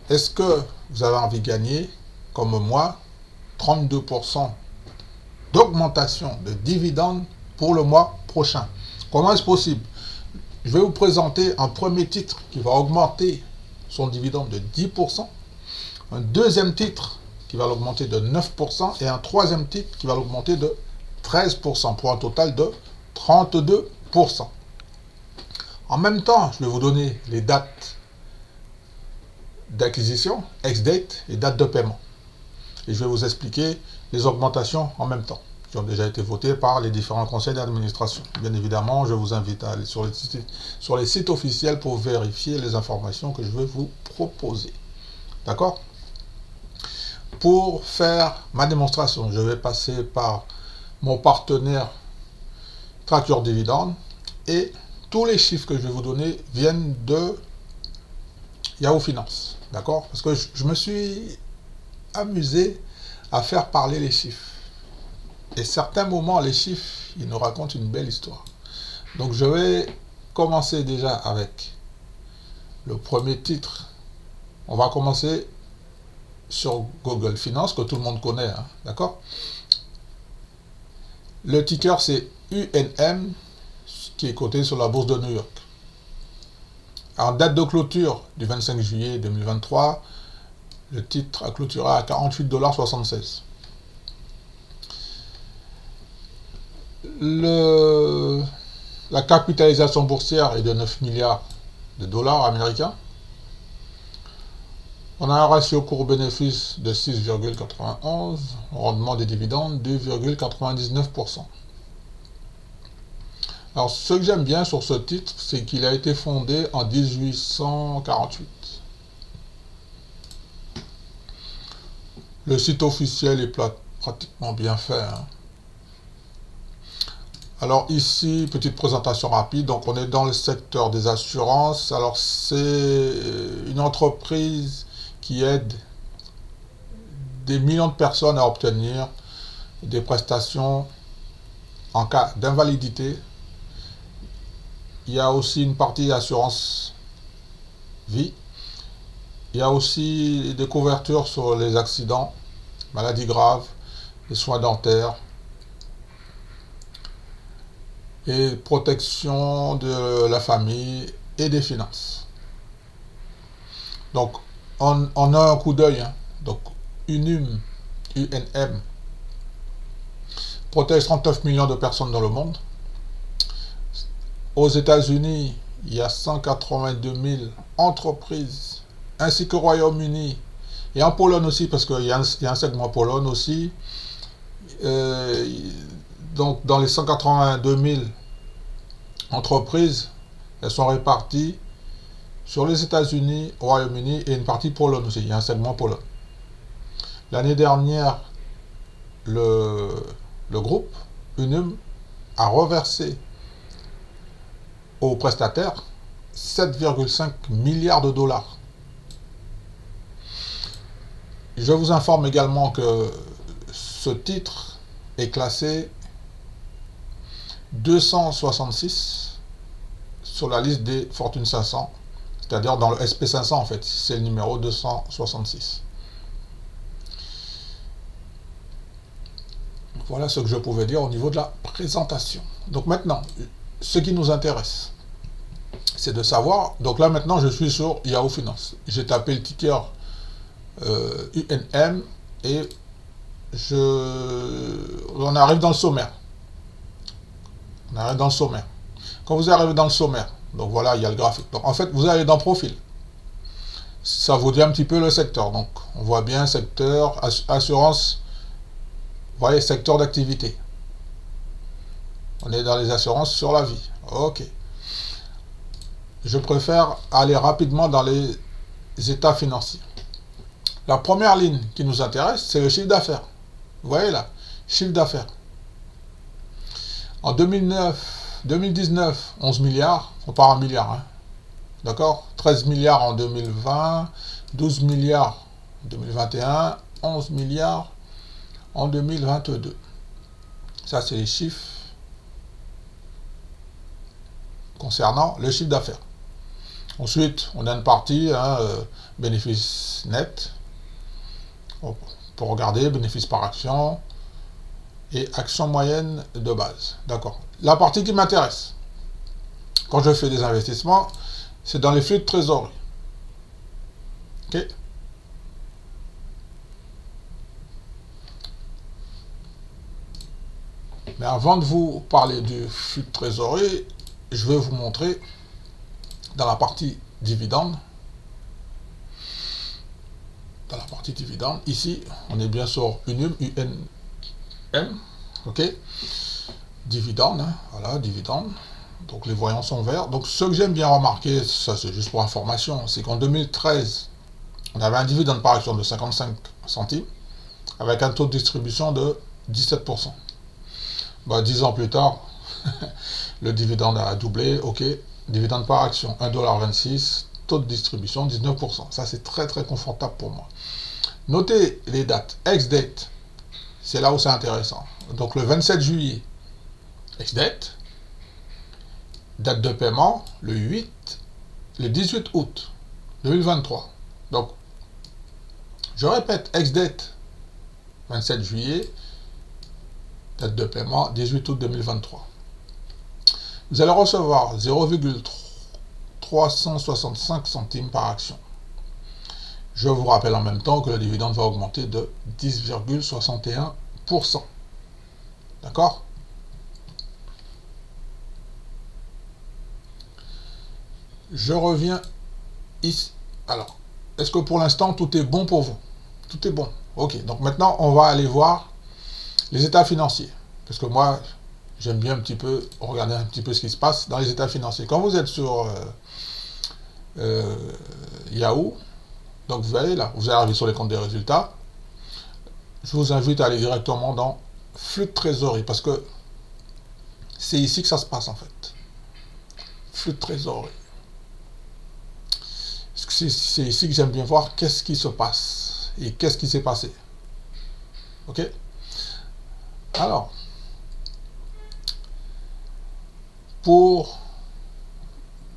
Est-ce que vous avez envie de gagner, comme moi, 32% d'augmentation de dividendes pour le mois prochain? Comment est-ce possible? Je vais vous présenter un premier titre qui va augmenter son dividende de 10%, un deuxième titre qui va l'augmenter de 9% et un troisième titre qui va l'augmenter de 13% pour un total de 32%. En même temps, je vais vous donner les dates d'acquisition, ex-date et date de paiement. Et je vais vous expliquer les augmentations en même temps, qui ont déjà été votées par les différents conseils d'administration. Bien évidemment, je vous invite à aller sur les sites officiels pour vérifier les informations que je vais vous proposer. D'accord? Pour faire ma démonstration, je vais passer par mon partenaire Tracker Dividende et tous les chiffres que je vais vous donner viennent de Yahoo Finance. D'accord? Parce que je me suis amusé à faire parler les chiffres. Et certains moments, les chiffres, ils nous racontent une belle histoire. Donc je vais commencer déjà avec le premier titre. On va commencer sur Google Finance, que tout le monde connaît, hein, d'accord? Le ticker, c'est UNM, qui est coté sur la bourse de New York. En date de clôture du 25 juillet 2023, le titre a clôturé à 48,76 $. La capitalisation boursière est de 9 milliards de dollars américains. On a un ratio cours-bénéfice de 6,91, rendement des dividendes 2,99%. Alors, ce que j'aime bien sur ce titre, c'est qu'il a été fondé en 1848. Le site officiel est pratiquement bien fait, hein. Alors ici, petite présentation rapide. Donc on est dans le secteur des assurances. Alors c'est une entreprise qui aide des millions de personnes à obtenir des prestations en cas d'invalidité. Il y a aussi une partie assurance vie. Il y a aussi des couvertures sur les accidents, maladies graves, les soins dentaires et protection de la famille et des finances. Donc on a un coup d'œil, hein. Donc UNM protège 39 millions de personnes dans le monde. Aux États-Unis, il y a 182 000 entreprises, ainsi qu'au Royaume-Uni, et en Pologne aussi, parce qu'il y a un segment Pologne aussi. Donc dans les 182 000 entreprises, elles sont réparties sur les États-Unis, au Royaume-Uni et une partie Pologne aussi. Il y a un segment Pologne. L'année dernière, le groupe UNM a reversé aux prestataires 7,5 milliards de dollars. Je vous informe également que ce titre est classé 266 sur la liste des Fortune 500, c'est-à-dire dans le SP500 en fait, c'est le numéro 266. Voilà ce que je pouvais dire au niveau de la présentation. Donc maintenant, ce qui nous intéresse, c'est de savoir, donc là maintenant je suis sur Yahoo Finance. J'ai tapé le ticker UNM et on arrive dans le sommaire. On arrive dans le sommaire. Quand vous arrivez dans le sommaire, donc voilà, il y a le graphique. Donc en fait, vous allez dans Profil. Ça vous dit un petit peu le secteur. Donc on voit bien secteur, assurance, vous voyez, secteur d'activité. On est dans les assurances sur la vie. Ok. Je préfère aller rapidement dans les états financiers. La première ligne qui nous intéresse, c'est le chiffre d'affaires. Vous voyez là, chiffre d'affaires. En 2019, 11 milliards, on part en milliards, hein. D'accord? 13 milliards en 2020, 12 milliards en 2021, 11 milliards en 2022. Ça, c'est les chiffres concernant le chiffre d'affaires. Ensuite, on a une partie, hein, bénéfice net, pour regarder bénéfice par action et action moyenne de base. D'accord. La partie qui m'intéresse, quand je fais des investissements, c'est dans les flux de trésorerie. Ok. Mais avant de vous parler du flux de trésorerie, je vais vous montrer dans la partie dividende. Dans la partie dividende, ici, on est bien sur UNUM, UNM, ok. Dividende, hein, voilà, dividende. Donc les voyants sont verts. Donc ce que j'aime bien remarquer, ça c'est juste pour information, c'est qu'en 2013, on avait un dividende par action de 55 centimes, avec un taux de distribution de 17%. Bah, 10 ans plus tard, le dividende a doublé, ok. Dividende par action, 1,26 $, taux de distribution, 19%. Ça, c'est très, très confortable pour moi. Notez les dates. Ex-date, c'est là où c'est intéressant. Donc, le 27 juillet, ex-date. Date de paiement, le 18 août 2023. Donc, je répète, ex-date, 27 juillet, date de paiement, 18 août 2023. Vous allez recevoir 0,365 centimes par action. Je vous rappelle en même temps que le dividende va augmenter de 10,61%. D'accord? Je reviens ici. Alors, est-ce que pour l'instant tout est bon pour vous? Tout est bon. Ok, donc maintenant on va aller voir les états financiers. Parce que moi, j'aime bien un petit peu regarder un petit peu ce qui se passe dans les états financiers. Quand vous êtes sur Yahoo, donc vous allez là, vous arrivez sur les comptes des résultats, je vous invite à aller directement dans flux de trésorerie, parce que c'est ici que ça se passe en fait. Flux de trésorerie. C'est ici que j'aime bien voir qu'est-ce qui se passe et qu'est-ce qui s'est passé. Ok? Alors,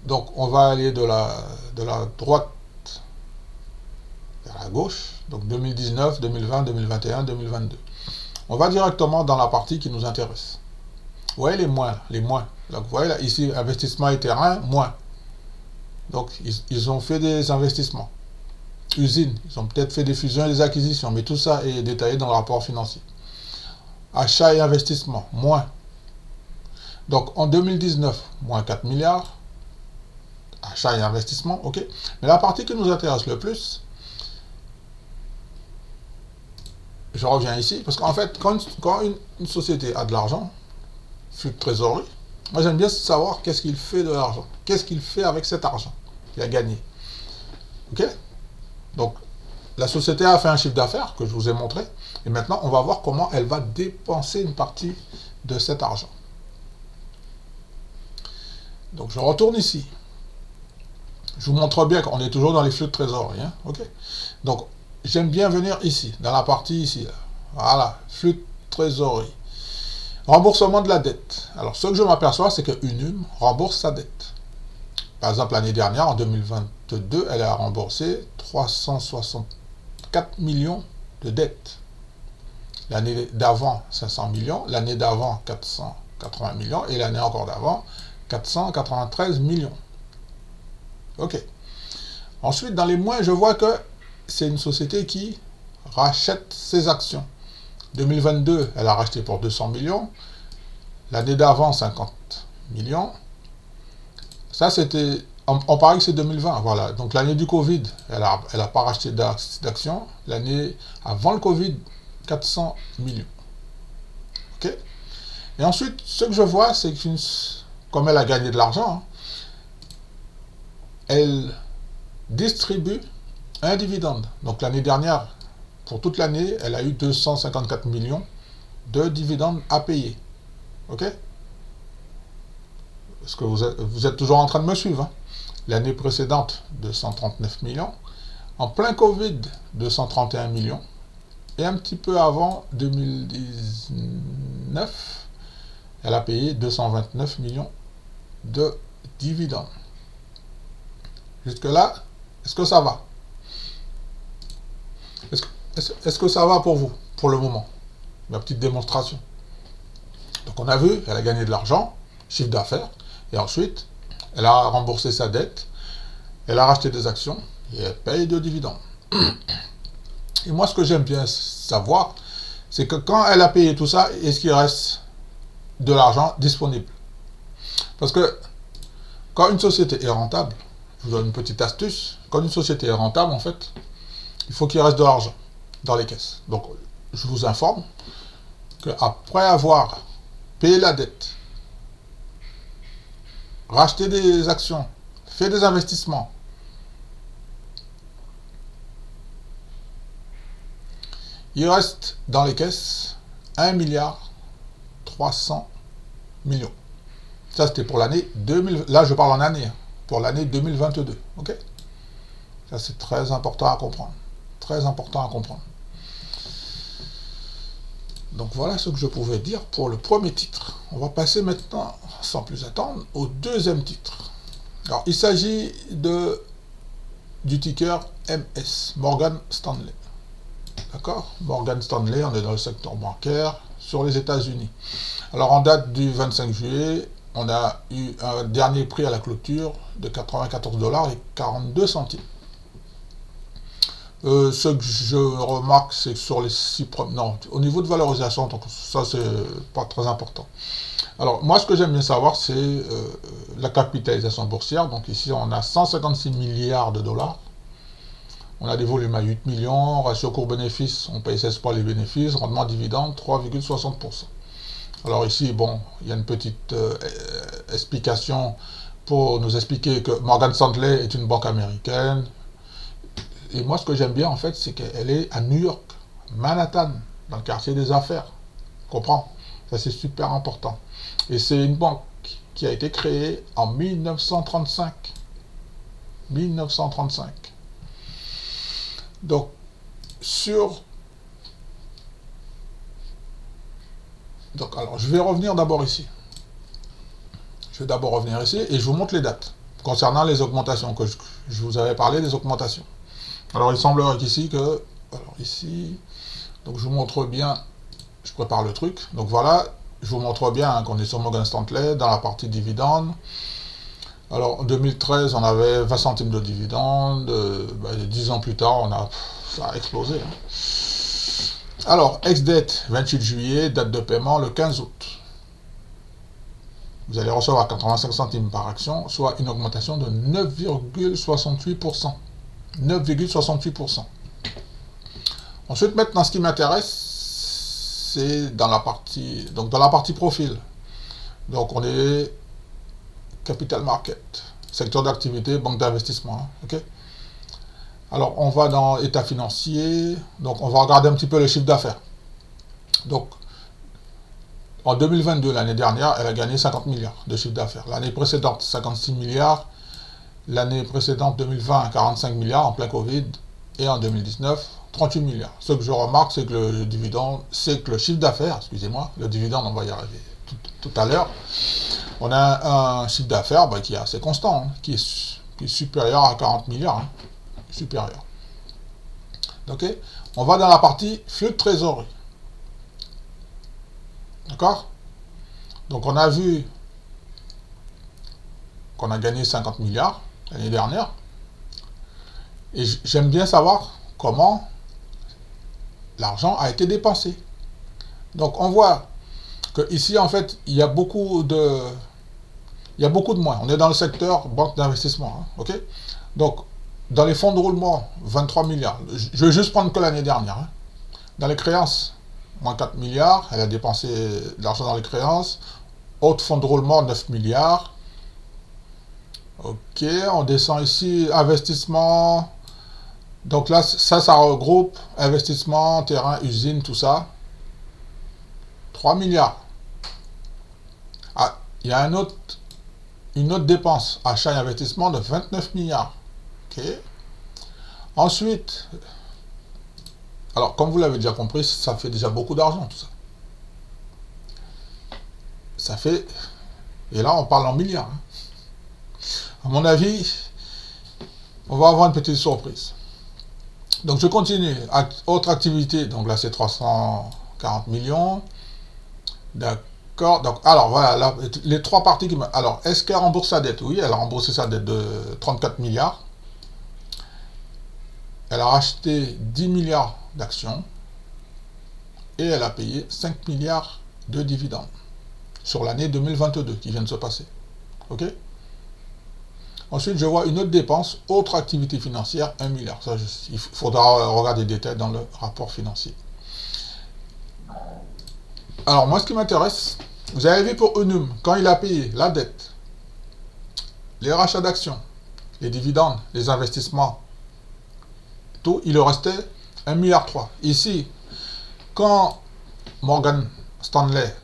donc on va aller de la droite vers la gauche, donc 2019, 2020, 2021, 2022. On va directement dans la partie qui nous intéresse. Vous voyez les moins, les moins. Donc vous voyez là, ici, investissement et terrain, moins. Donc ils ont fait des investissements. Usines, ils ont peut-être fait des fusions et des acquisitions, mais tout ça est détaillé dans le rapport financier. Achat et investissement, moins. Donc en 2019, moins 4 milliards. Achat et investissement, ok. Mais la partie qui nous intéresse le plus, je reviens ici, parce qu'en fait, quand une société a de l'argent, flux de trésorerie, moi j'aime bien savoir qu'est-ce qu'il fait de l'argent. Qu'est-ce qu'il fait avec cet argent qu'il a gagné. Ok? Donc, la société a fait un chiffre d'affaires que je vous ai montré, et maintenant on va voir comment elle va dépenser une partie de cet argent. Donc je retourne ici. Je vous montre bien qu'on est toujours dans les flux de trésorerie. Hein, ok. Donc j'aime bien venir ici, dans la partie ici. Là. Voilà, flux de trésorerie. Remboursement de la dette. Alors ce que je m'aperçois, c'est que UNUM rembourse sa dette. Par exemple, l'année dernière, en 2022, elle a remboursé 364 millions de dettes. L'année d'avant, 500 millions. L'année d'avant, 480 millions. Et l'année encore d'avant, 493 millions. Ok. Ensuite, dans les mois, je vois que c'est une société qui rachète ses actions. 2022, elle a racheté pour 200 millions. L'année d'avant, 50 millions. Ça, c'était... On paraît que c'est 2020, voilà. Donc l'année du Covid, elle a pas racheté d'actions. L'année avant le Covid, 400 millions. Ok. Et ensuite, ce que je vois, c'est que comme elle a gagné de l'argent, hein, elle distribue un dividende. Donc l'année dernière, pour toute l'année, elle a eu 254 millions de dividendes à payer. Ok? Parce que vous êtes toujours en train de me suivre. Hein? L'année précédente, 239 millions. En plein Covid, 231 millions. Et un petit peu avant, 2019, elle a payé 229 millions de dividendes. Jusque-là, est-ce que ça va? Est-ce que ça va pour vous, pour le moment? Ma petite démonstration. Donc on a vu, elle a gagné de l'argent, chiffre d'affaires, et ensuite, elle a remboursé sa dette, elle a racheté des actions, et elle paye de dividendes. Et moi, ce que j'aime bien savoir, c'est que quand elle a payé tout ça, est-ce qu'il reste de l'argent disponible? Parce que quand une société est rentable, je vous donne une petite astuce, quand une société est rentable, en fait, il faut qu'il reste de l'argent dans les caisses. Donc, je vous informe qu'après avoir payé la dette, racheté des actions, fait des investissements, il reste dans les caisses 1 milliard 300 millions. Ça, c'était pour l'année 2000. Là, je parle en année, pour l'année 2022. Ok? Ça, c'est très important à comprendre. Très important à comprendre. Donc, voilà ce que je pouvais dire pour le premier titre. On va passer maintenant, sans plus attendre, au deuxième titre. Alors, il s'agit du ticker MS, Morgan Stanley. D'accord? Morgan Stanley, on est dans le secteur bancaire sur les États-Unis. Alors, en date du 25 juillet, on a eu un dernier prix à la clôture de 94,42 $. Ce que je remarque, c'est que sur les 6 premiers... Non, au niveau de valorisation, donc ça, c'est pas très important. Alors, moi, ce que j'aime bien savoir, c'est la capitalisation boursière. Donc ici, on a 156 milliards de dollars. On a des volumes à 8 millions, ratio cours-bénéfice, on paye 16 fois les bénéfices, rendement dividende 3,60%. Alors ici, bon, il y a une petite explication pour nous expliquer que Morgan Stanley est une banque américaine. Et moi, ce que j'aime bien, en fait, c'est qu'elle est à New York, Manhattan, dans le quartier des affaires. Comprends? Ça, c'est super important. Et c'est une banque qui a été créée en 1935. 1935. Donc, alors, je vais revenir d'abord ici. Je vais d'abord revenir ici et je vous montre les dates concernant les augmentations, que je vous avais parlé des augmentations. Alors, il semblerait qu'ici que... Alors, ici... Donc, je vous montre bien... Je prépare le truc. Donc, voilà. Je vous montre bien qu'on est sur Morgan Stanley dans la partie dividendes. Alors, en 2013, on avait 20 centimes de dividendes. 10 ans plus tard, ça a explosé. Alors, ex-dette, 28 juillet, date de paiement le 15 août. Vous allez recevoir 85 centimes par action, soit une augmentation de 9,68%. 9,68%. Ensuite, maintenant, ce qui m'intéresse, c'est dans la partie profil. Donc, on est capital market, secteur d'activité, banque d'investissement. Ok. Alors, on va dans état financier. Donc, on va regarder un petit peu le chiffre d'affaires. Donc, en 2022, l'année dernière, elle a gagné 50 milliards de chiffre d'affaires. L'année précédente, 56 milliards. L'année précédente, 2020, 45 milliards en plein Covid. Et en 2019, 38 milliards. Ce que je remarque, c'est que le chiffre d'affaires, excusez-moi, le dividende, on va y arriver tout à l'heure. On a un chiffre d'affaires qui est assez constant, qui est supérieur à 40 milliards. Supérieur. Ok. On va dans la partie flux de trésorerie. D'accord? Donc on a vu qu'on a gagné 50 milliards l'année dernière. Et j'aime bien savoir comment l'argent a été dépensé. Donc on voit que ici en fait il y a beaucoup de moins. On est dans le secteur banque d'investissement. Ok? Donc dans les fonds de roulement, 23 milliards. Je vais juste prendre que l'année dernière. Dans les créances, moins 4 milliards. Elle a dépensé de l'argent dans les créances. Autres fonds de roulement, 9 milliards. Ok, on descend ici. Investissement. Donc là, ça regroupe investissement, terrain, usine, tout ça. 3 milliards. Ah, il y a une autre dépense, achat et investissement de 29 milliards. Ok. Ensuite, alors comme vous l'avez déjà compris, ça fait déjà beaucoup d'argent tout ça. Ça fait, et là on parle en milliards. À mon avis, on va avoir une petite surprise. Donc je continue. Autre activité, donc là c'est 340 millions. D'accord. Donc alors voilà, là, les trois parties qui me... Alors, est-ce qu'elle rembourse sa dette? Oui, elle a remboursé sa dette de 34 milliards. Elle a racheté 10 milliards d'actions. Et elle a payé 5 milliards de dividendes sur l'année 2022 qui vient de se passer. Ok? Ensuite, je vois une autre dépense, autre activité financière, 1 milliard. Ça, il faudra regarder les détails dans le rapport financier. Alors, moi, ce qui m'intéresse, vous avez vu pour Unum, quand il a payé la dette, les rachats d'actions, les dividendes, les investissements, tout, il leur restait 1,3 milliard. Ici, quand Morgan Stanley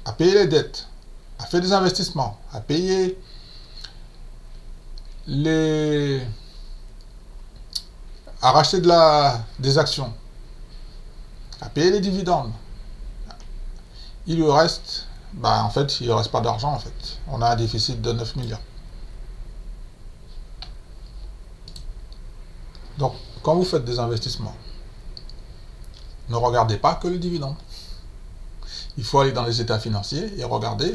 a payé les dettes, a fait des investissements, a payé a racheté des actions, a payé les dividendes, il lui reste, en fait, il ne reste pas d'argent en fait. On a un déficit de 9 milliards. Donc, quand vous faites des investissements, ne regardez pas que le dividende. Il faut aller dans les états financiers et regarder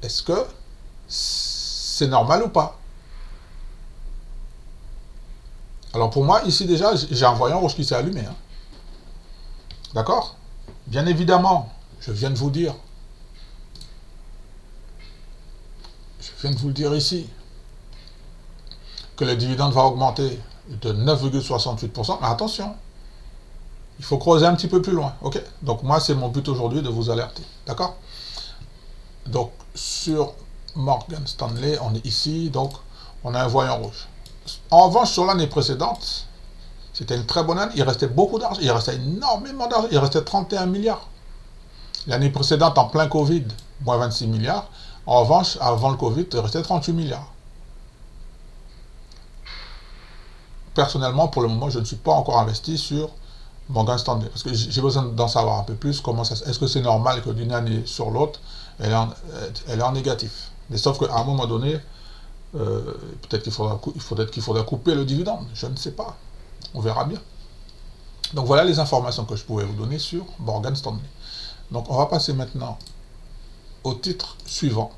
est-ce que c'est normal ou pas. Alors pour moi, ici déjà, j'ai un voyant rouge qui s'est allumé. Hein. D'accord? Bien évidemment, je viens de vous dire ici, que le dividende va augmenter de 9,68%. Mais attention, il faut creuser un petit peu plus loin. Ok? Donc moi, c'est mon but aujourd'hui de vous alerter. D'accord? Donc sur Morgan Stanley, on est ici, donc on a un voyant rouge. En revanche, sur l'année précédente, c'était une très bonne année, il restait beaucoup d'argent, il restait énormément d'argent, il restait 31 milliards. L'année précédente, en plein Covid, moins 26 milliards. En revanche, avant le Covid, il restait 38 milliards. Personnellement, pour le moment, je ne suis pas encore investi sur Morgan Stanley, parce que j'ai besoin d'en savoir un peu plus, est-ce que c'est normal que d'une année sur l'autre, elle est en négatif. Mais sauf qu'à un moment donné, peut-être qu'il faudra couper le dividende, je ne sais pas. On verra bien. Donc voilà les informations que je pouvais vous donner sur Morgan Stanley. Donc on va passer maintenant au titre suivant.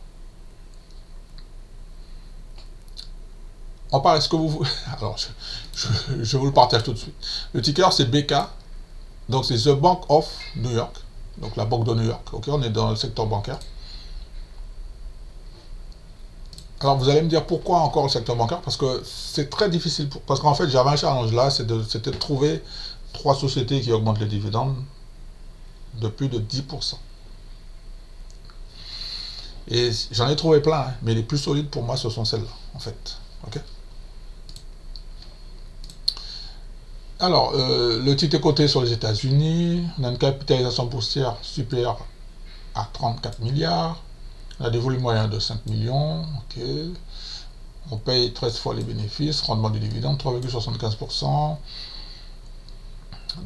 On parle, est-ce que vous... Alors, je vous le partage tout de suite. Le ticker, c'est BK. Donc, c'est The Bank of New York. Donc, la Banque de New York. Ok, on est dans le secteur bancaire. Alors, vous allez me dire pourquoi encore le secteur bancaire? Parce que c'est très difficile. Parce qu'en fait, j'avais un challenge là, c'était de trouver 3 sociétés qui augmentent les dividendes de plus de 10%. Et j'en ai trouvé plein, hein, mais les plus solides pour moi, ce sont celles-là, en fait. Ok. Alors, le titre est coté sur les États-Unis. On a une capitalisation boursière supérieure à 34 milliards. On a des volumes moyens de 5 millions. Ok. On paye 13 fois les bénéfices. Rendement du dividende, 3,75%.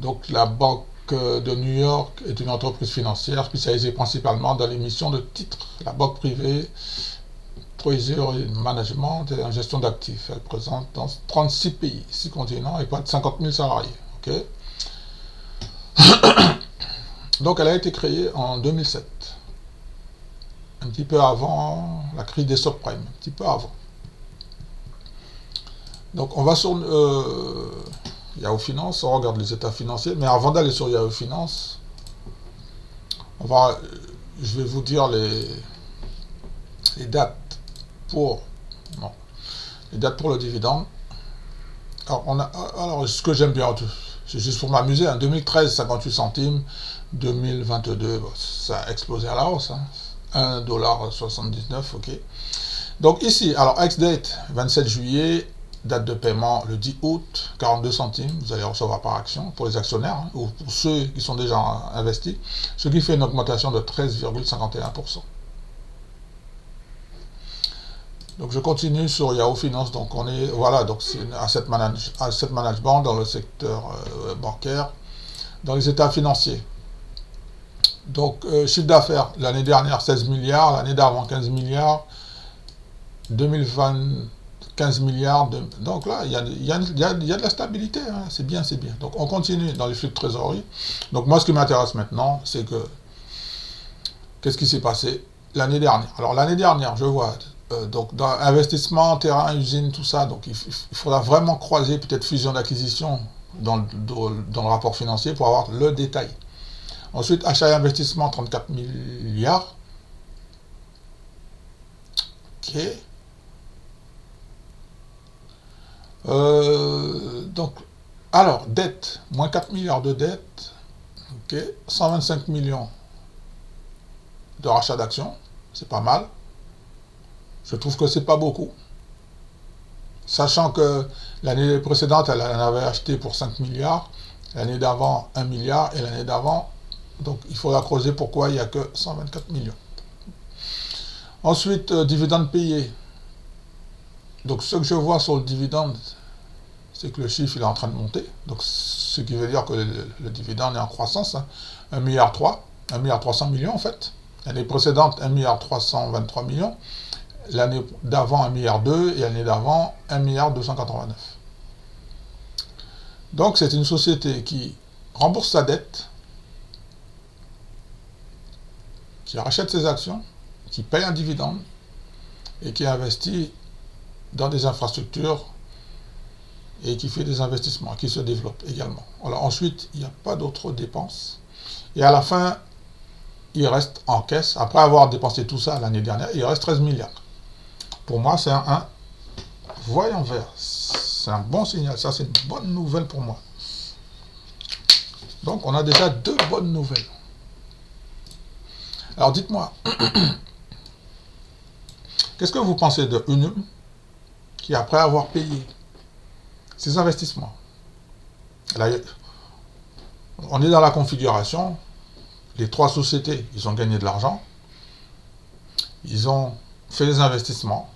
Donc, la Banque de New York est une entreprise financière spécialisée principalement dans l'émission de titres. La banque privée, treasury management et en gestion d'actifs. Elle présente dans 36 pays, 6 continents et pas de 50 000 salariés. Okay. Donc elle a été créée en 2007. Un petit peu avant la crise des subprimes. Un petit peu avant. Donc on va sur Yahoo Finance, on regarde les états financiers. Mais avant d'aller sur Yahoo Finance, je vais vous dire les dates pour les dates pour le dividende. Alors ce que j'aime bien, c'est juste pour m'amuser, en 2013 58 centimes, 2022 ça a explosé à la hausse, hein, 1,79$, ok. Donc ici, alors ex-date 27 juillet, date de paiement le 10 août, 42 centimes, vous allez recevoir par action pour les actionnaires, hein, ou pour ceux qui sont déjà investis, ce qui fait une augmentation de 13,51%. Donc je continue sur Yahoo Finance, donc on est, voilà, donc c'est asset management dans le secteur bancaire, dans les états financiers. Donc chiffre d'affaires, l'année dernière 16 milliards, l'année d'avant 15 milliards, 2020, 15 milliards. Donc là, il y a de la stabilité. Hein. C'est bien, c'est bien. Donc on continue dans les flux de trésorerie. Donc moi, ce qui m'intéresse maintenant, c'est que qu'est-ce qui s'est passé l'année dernière. Alors l'année dernière, je vois, donc dans investissement, terrain, usine, tout ça, donc il faudra vraiment croiser peut-être fusion d'acquisition dans le rapport financier pour avoir le détail. Ensuite, achat et investissement, 34 milliards. Ok. Donc, alors, dette, moins 4 milliards de dette. Ok. 125 millions de rachat d'actions. C'est pas mal. Je trouve que c'est pas beaucoup. Sachant que l'année précédente, elle en avait acheté pour 5 milliards. L'année d'avant, 1 milliard. Et l'année d'avant, donc il faudra creuser pourquoi il n'y a que 124 millions. Ensuite, dividende payé. Donc ce que je vois sur le dividende, c'est que le chiffre il est en train de monter. Donc ce qui veut dire que le dividende est en croissance. Hein. 1 milliard 3, 1 milliard 300 millions en fait. L'année précédente, 1 milliard 323 millions. L'année d'avant, 1 milliard 2 et l'année d'avant, 1 milliard 289. Donc c'est une société qui rembourse sa dette, qui rachète ses actions, qui paye un dividende et qui investit dans des infrastructures et qui fait des investissements, qui se développe également. Alors ensuite, il n'y a pas d'autres dépenses. Et à la fin, il reste en caisse, après avoir dépensé tout ça l'année dernière, il reste 13 milliards. Pour moi, c'est un voyant vert. C'est un bon signal. Ça, c'est une bonne nouvelle pour moi. Donc, on a déjà deux bonnes nouvelles. Alors, dites-moi, qu'est-ce que vous pensez de Unum qui, après avoir payé ses investissements, là, on est dans la configuration, les trois sociétés, ils ont gagné de l'argent, ils ont fait des investissements,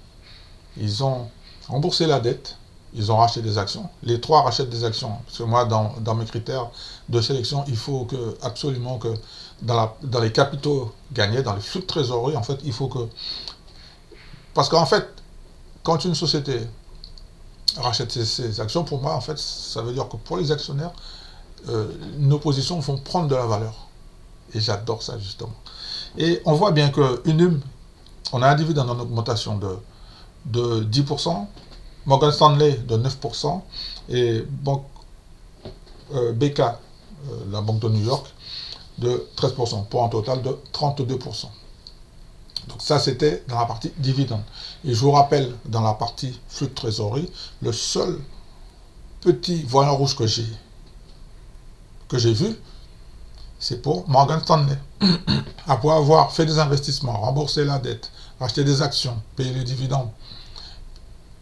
ils ont remboursé la dette, ils ont racheté des actions. Les trois rachètent des actions. Parce que moi, dans mes critères de sélection, il faut absolument que dans les capitaux gagnés, dans les flux de trésorerie, en fait, il faut que... Parce qu'en fait, quand une société rachète ses actions, pour moi, en fait, ça veut dire que pour les actionnaires, nos positions vont prendre de la valeur. Et j'adore ça, justement. Et on voit bien que Unum, on a un dividende en augmentation de 10%, Morgan Stanley de 9%, et BK, la banque de New York, de 13%, pour un total de 32%. Donc ça, c'était dans la partie dividende. Et je vous rappelle, dans la partie flux de trésorerie, le seul petit voyant rouge que j'ai vu, c'est pour Morgan Stanley. Après avoir fait des investissements, remboursé la dette, acheté des actions, payé les dividendes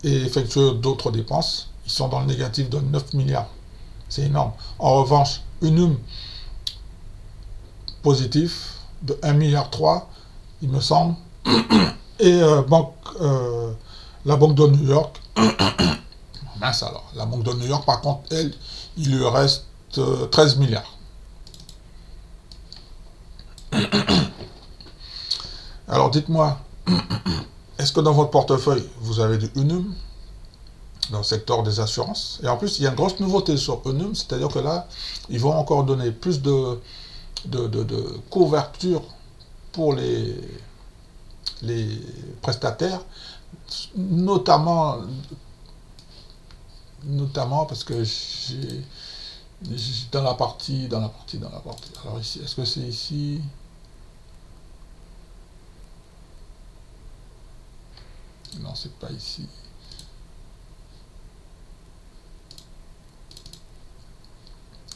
et effectué d'autres dépenses, ils sont dans le négatif de 9 milliards. C'est énorme. En revanche, Unum positif de 1 milliard 3, il me semble. Et la banque de New York, mince alors, la banque de New York, par contre, elle, il lui reste 13 milliards. Alors dites-moi, est-ce que dans votre portefeuille, vous avez du Unum dans le secteur des assurances? Et en plus, il y a une grosse nouveauté sur Unum, c'est-à-dire que là, ils vont encore donner plus de couverture pour les prestataires, notamment parce que j'ai dans la partie, alors ici, est-ce que c'est ici? Non, c'est pas ici.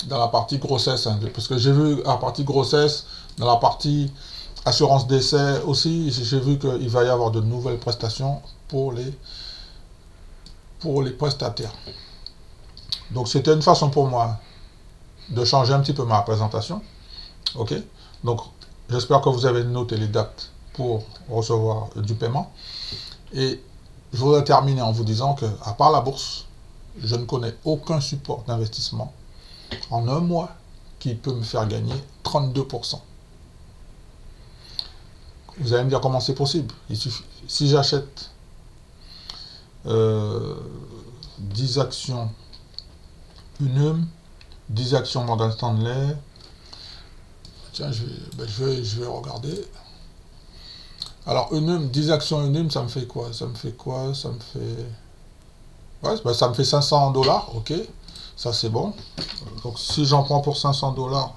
Dans la partie grossesse, hein, parce que j'ai vu la partie grossesse, dans la partie assurance décès aussi, j'ai vu qu'il va y avoir de nouvelles prestations pour les prestataires. Donc c'était une façon pour moi de changer un petit peu ma présentation. Ok. Donc j'espère que vous avez noté les dates pour recevoir du paiement. Et je voudrais terminer en vous disant que, à part la bourse, je ne connais aucun support d'investissement en un mois qui peut me faire gagner 32%. Vous allez me dire comment c'est possible. Il suffit, si j'achète 10 actions Unum, 10 actions Morgan Stanley. Tiens, je vais regarder. Alors, Unum, 10 actions Unum, ça me fait quoi? Ça me fait quoi? Ça me fait... Ouais, bah, ça me fait 500 $, ok. Ça, c'est bon. Donc, si j'en prends pour 500 $,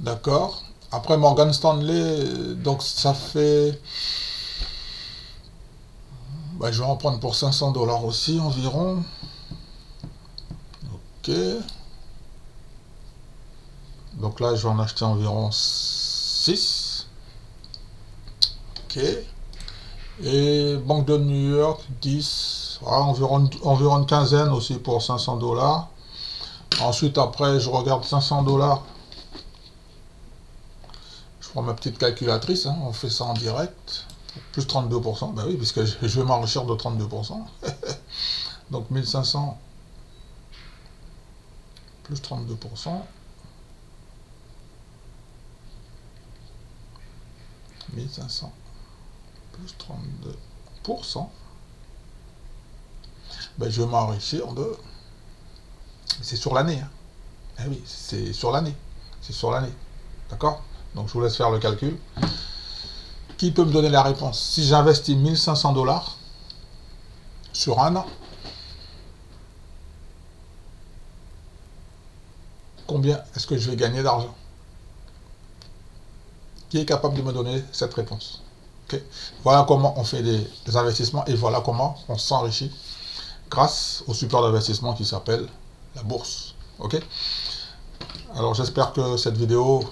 d'accord. Après, Morgan Stanley, donc ça fait... Bah, je vais en prendre pour 500 $ aussi, environ. Ok. Donc là, je vais en acheter environ 6. Ok. Et Banque de New York, 10. Voilà, environ une quinzaine aussi pour 500 $. Ensuite, après, je regarde 500 $. Je prends ma petite calculatrice, hein, on fait ça en direct. Plus 32%, ben oui, puisque je vais m'enrichir de 32%. Donc 1500 plus 32%. 1500 plus 32%. Ben, je vais m'enrichir de... C'est sur l'année. Hein. Eh oui, c'est sur l'année. C'est sur l'année. D'accord? Donc je vous laisse faire le calcul. Qui peut me donner la réponse? Si j'investis 1500 $ sur un an, combien est-ce que je vais gagner d'argent? Qui est capable de me donner cette réponse? Okay. Voilà comment on fait des investissements et voilà comment on s'enrichit grâce au support d'investissement qui s'appelle la bourse. Ok. Alors j'espère que cette vidéo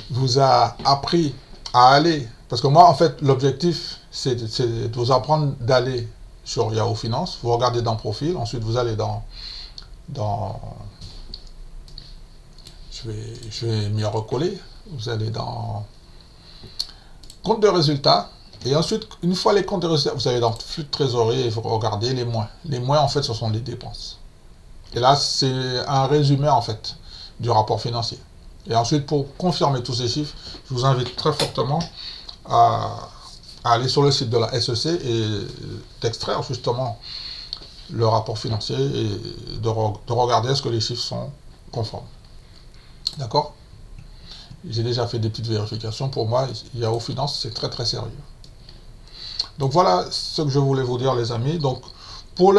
vous a appris à aller, parce que moi en fait l'objectif c'est de vous apprendre d'aller sur Yahoo Finance, vous regardez dans Profil, ensuite vous allez dans je vais m'y recoller, vous allez dans compte de résultats, et ensuite une fois les comptes de résultats, vous allez dans flux de trésorerie et vous regardez les moins. Les moins en fait ce sont les dépenses. Et là c'est un résumé en fait du rapport financier. Et ensuite pour confirmer tous ces chiffres, je vous invite très fortement à aller sur le site de la SEC et d'extraire justement le rapport financier et de regarder est-ce que les chiffres sont conformes. D'accord? J'ai déjà fait des petites vérifications. Pour moi, Yahoo Finance, c'est très très sérieux. Donc voilà ce que je voulais vous dire, les amis. Donc pour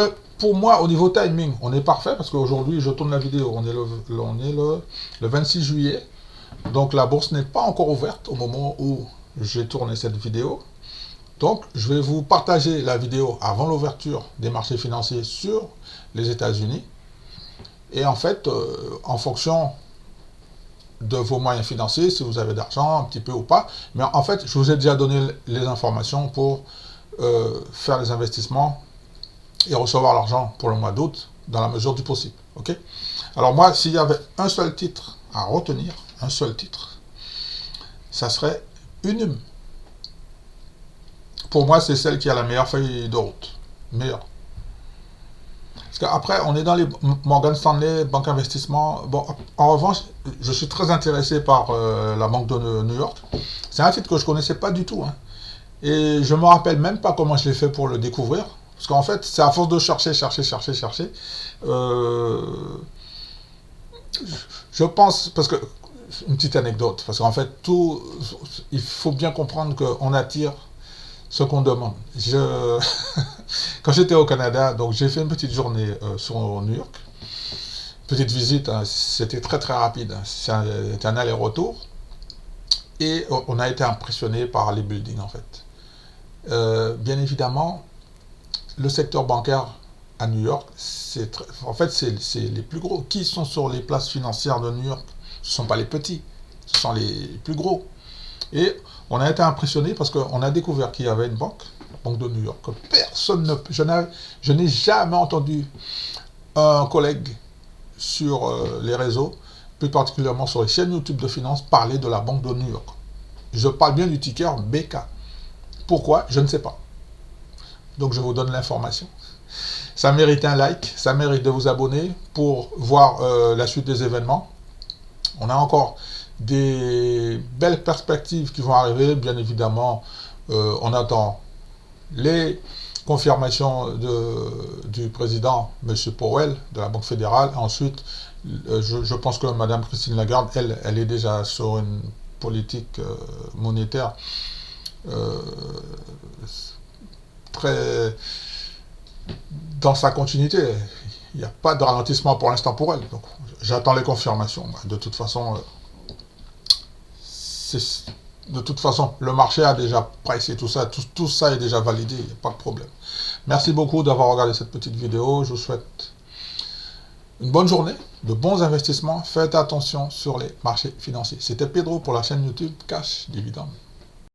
moi, au niveau timing, on est parfait parce qu'aujourd'hui, je tourne la vidéo. On est le 26 juillet. Donc la bourse n'est pas encore ouverte au moment où j'ai tourné cette vidéo. Donc je vais vous partager la vidéo avant l'ouverture des marchés financiers sur les États-Unis. Et en fait, en fonction de vos moyens financiers, si vous avez d'argent, un petit peu ou pas. Mais en fait, je vous ai déjà donné les informations pour faire les investissements et recevoir l'argent pour le mois d'août dans la mesure du possible. Ok? Alors moi, s'il y avait un seul titre à retenir, un seul titre, ça serait Unum. Pour moi, c'est celle qui a la meilleure feuille de route. Meilleure. Parce qu'après, on est dans les Morgan Stanley, Banque Investissement. Bon, en revanche, je suis très intéressé par la Banque de New York. C'est un titre que je ne connaissais pas du tout. Hein. Et je ne me rappelle même pas comment je l'ai fait pour le découvrir. Parce qu'en fait, c'est à force de chercher. Je pense, parce que, une petite anecdote, parce qu'en fait, il faut bien comprendre qu'on attire ce qu'on demande. Quand j'étais au Canada, donc j'ai fait une petite journée sur New York, petite visite, hein, c'était très très rapide, hein, c'était un aller-retour, et on a été impressionné par les buildings en fait. Bien évidemment, le secteur bancaire à New York, en fait c'est les plus gros. Qui sont sur les places financières de New York? Ce ne sont pas les petits, ce sont les plus gros. Et on a été impressionné parce qu'on a découvert qu'il y avait une banque, la Banque de New York, que personne ne... Je n'ai jamais entendu un collègue sur les réseaux, plus particulièrement sur les chaînes YouTube de finance, parler de la Banque de New York. Je parle bien du ticker BK. Pourquoi? Je ne sais pas. Donc je vous donne l'information. Ça mérite un like, ça mérite de vous abonner pour voir la suite des événements. On a encore des belles perspectives qui vont arriver, bien évidemment. On attend les confirmations du président, M. Powell, de la Banque fédérale. Ensuite, je pense que Mme Christine Lagarde, elle est déjà sur une politique monétaire très dans sa continuité. Il n'y a pas de ralentissement pour l'instant pour elle. Donc, j'attends les confirmations. De toute façon, le marché a déjà pricé tout ça. Tout ça est déjà validé. Il n'y a pas de problème. Merci beaucoup d'avoir regardé cette petite vidéo. Je vous souhaite une bonne journée, de bons investissements. Faites attention sur les marchés financiers. C'était Pedro pour la chaîne YouTube Cash Dividende.